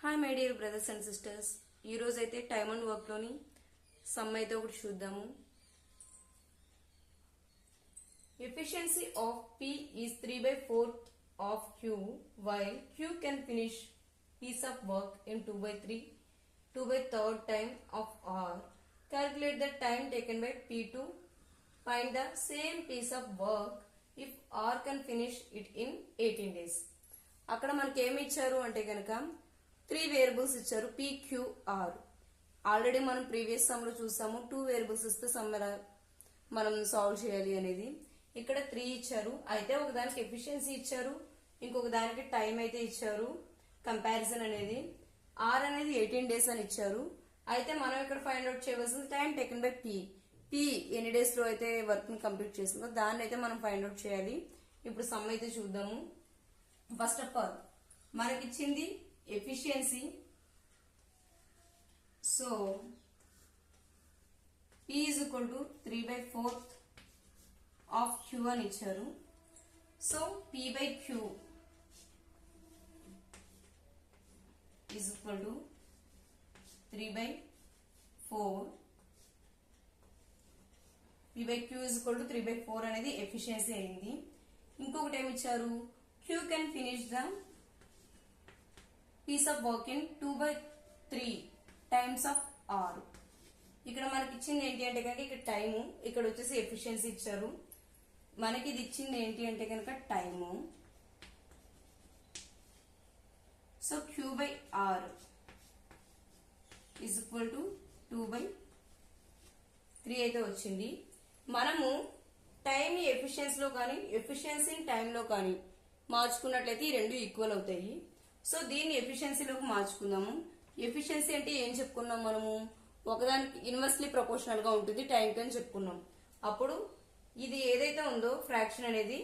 Hi my dear brothers and sisters, ఈరోజు అయితే time and వర్క్లోని some అయితే ఒకటి చూద్దాము. Efficiency of P is 3/4 of Q, while Q can finish piece of work in 2/3 time of R. Calculate the time taken by P to find the same piece of work if R can finish it in 18 days. అక్కడ మనకి ఏమి ఇచ్చారు అంటే కనుక 3 variables ఇచ్చారు PQR. Already మనం previous some లో చూసాము 2 వేరియబుల్స్ ఇస్తే సమ్ మనం సాల్వ్ చేయాలి అనేది. ఇక్కడ 3 ఇచ్చారు, అయితే ఒక దానికి ఎఫిషియన్సీ ఇచ్చారు, ఇంకొక దానికి టైం అయితే ఇచ్చారు. కంపారిజన్ అనేది R అనేది 18 డేస్ అని ఇచ్చారు. అయితే మనం ఇక్కడ ఫైండ్ అవుట్ చేయవలసింది టైం టేకెన్ బై P ఎన్ని డేస్ లో అయితే వర్క్ ని కంప్లీట్ చేస్తుందో దాన్ని అయితే మనం ఫైండ్ అవుట్ చేయాలి. ఇప్పుడు సమ్ అయితే చూద్దాము. ఫస్ట్ ఆఫ్ ఆల్ మనకి ఇచ్చింది efficiency. So P is equal to 3/4 of Q అని ఇచ్చారు. So P by Q is equal to 3/4. P by Q is equal to 3/4 అనేది ఎఫిషియన్సీ అయింది. ఇంకొకటి ఏమి ఇచ్చారు, Q can finish the piece of work in 2/3 times of R. ఇక్కడ మనకి ఇచ్చింది ఏంటి అంటే కనుక ఇక్కడ టైము, ఇక్కడ వచ్చేసి ఎఫిషియన్సీ ఇచ్చారు. మనకి ఇది ఇచ్చింది ఏంటి అంటే కనుక time. So Q by R is equal to 2/3 అయితే వచ్చింది. మనము టైం ఎఫిషియన్సీలో కానీ ఎఫిషియన్సీని టైంలో కానీ మార్చుకున్నట్లయితే ఈ రెండు ఈక్వల్ అవుతాయి. సో దీన్ని ఎఫిషియన్సీలోకి మార్చుకుందాము. ఎఫిషియన్సీ అంటే ఏం చెప్పుకున్నాం మనము, ఒకదానికి ఇన్వర్స్లీ ప్రపోర్షనల్ గా ఉంటుంది టైంకి అని చెప్పుకున్నాం. అప్పుడు ఇది ఏదైతే ఉందో ఫ్రాక్షన్ అనేది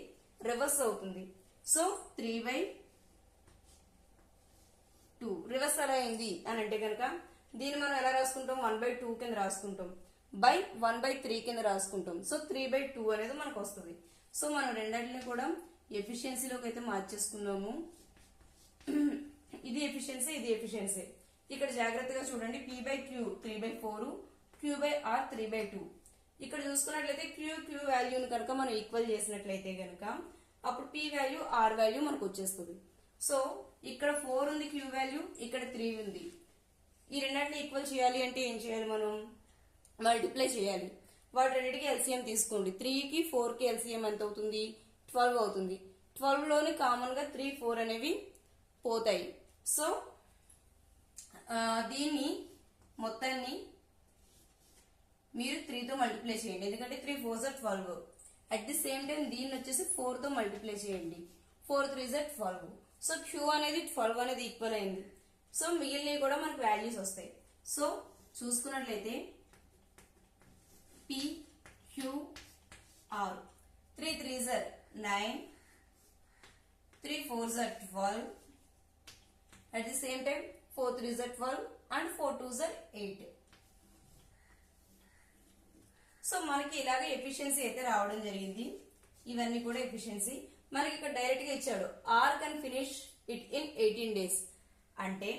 రివర్స్ అవుతుంది. సో 3/2 రివర్స్ ఎలా అయింది అని అంటే కనుక దీన్ని మనం ఎలా రాసుకుంటాం, 1/2 కింద రాసుకుంటాం, బై 1/3 కింద రాసుకుంటాం. సో 3/2 అనేది మనకు వస్తుంది. సో మనం రెండింటిని కూడా ఎఫిషియన్సీలోకి అయితే మార్చేసుకున్నాము. ఇది ఎఫిషియన్సీ, ఇది ఎఫిషియన్సీ. ఇక్కడ జాగ్రత్తగా చూడండి, P by Q 3/4, Q by R 3/2. ఇక్కడ చూసుకున్నట్లయితే Q వాల్యూని కనుక మనం ఈక్వల్ చేసినట్లయితే కనుక అప్పుడు P వాల్యూ R వాల్యూ మనకు వచ్చేస్తుంది. సో ఇక్కడ 4 ఉంది Q వాల్యూ, ఇక్కడ 3 ఉంది. ఈ రెండింటిని ఈక్వల్ చేయాలి అంటే ఏం చేయాలి, మనం మల్టిప్లై చేయాలి. వాటి రెండింటికి ఎల్సిఎం తీసుకోండి. 3కి 4కి ఎల్సిఎం ఎంత అవుతుంది, 12 అవుతుంది. 12 లోని కామన్ గా 3, 4 అనేవి పోతాయి. సో దీన్ని మొత్తాన్ని మీరు 3తో మల్టిప్లై చేయండి, ఎందుకంటే 3 4s are 12. At the same time దీన్ని వచ్చేసి 4తో మల్టిప్లై చేయండి, 4 3s are 12. సో Q అనేది 12 అనేది ఈక్వల్ అయింది. సో మిగిలినవి కూడా మనకు వాల్యూస్ వస్తాయి. సో చూసుకున్నట్లయితే P Q R 3 3s are 9, 3 4s are 12. At the same time 4 3s are 12 and 4 2s are 8. So మనకి ఇలాగ ఎఫిషియన్సీ అయితే రావడం జరిగింది. ఇవన్నీ కూడా ఎఫిషియన్సీ. మనకి ఇక్కడ డైరెక్ట్ గా ఇచ్చాడు R can finish it in 18 days. అంటే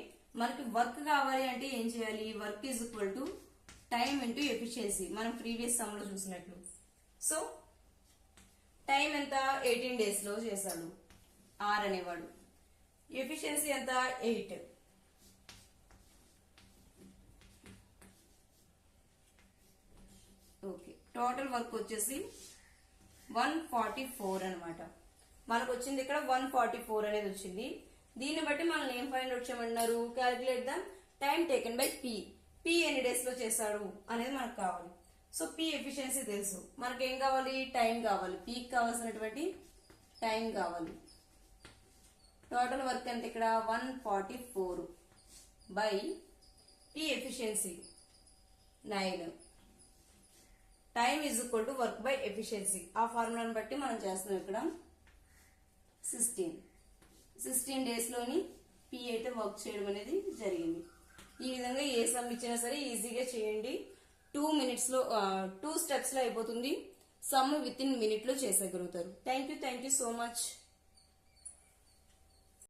మనకి వర్క్ కావాలి అంటే ఏం చేయాలి, work is equal to time into efficiency, మనం ప్రీవియస్ సమ్ లో చూసినట్లు. సో టైం ఎంత, 18 days లో చేశాడు R అనేవాడు. ఎఫిషియన్సీ ఎంత, 8. ఓకే, టోటల్ వర్క్ వచ్చేసి 144 అనమాట. మనకు వచ్చింది ఇక్కడ 144 అనేది వచ్చింది. దీన్ని బట్టి మనం ఏం ఫైండ్ అవుట్ చేయమన్నారు, calculate the time taken by P ఎన్ని డేస్ లో చేశాడు అనేది మనకు కావాలి. సో P ఎఫిషియన్సీ తెలుసు, మనకేం కావాలి, టైం కావాలి. P కావాల్సినటువంటి టైం కావాలి. టోటల్ వర్క్ ఎంత ఇక్కడ 144 by P efficiency 9. Time is equal to work by efficiency. ఆ ఫార్ములాని బట్టి మనం చేస్తున్నాం. ఇక్కడ 16 డేస్ లోని P అయితే వర్క్ చేయడం అనేది జరిగింది. ఈ విధంగా ఏ సమ్ ఇచ్చినా సరే ఈజీగా చేయండి. 2 minutes లో 2 steps లో అయిపోతుంది. సమ్ విత్ ఇన్ మినిట్ లో చేసేయగలుగుతారు. Thank you so much.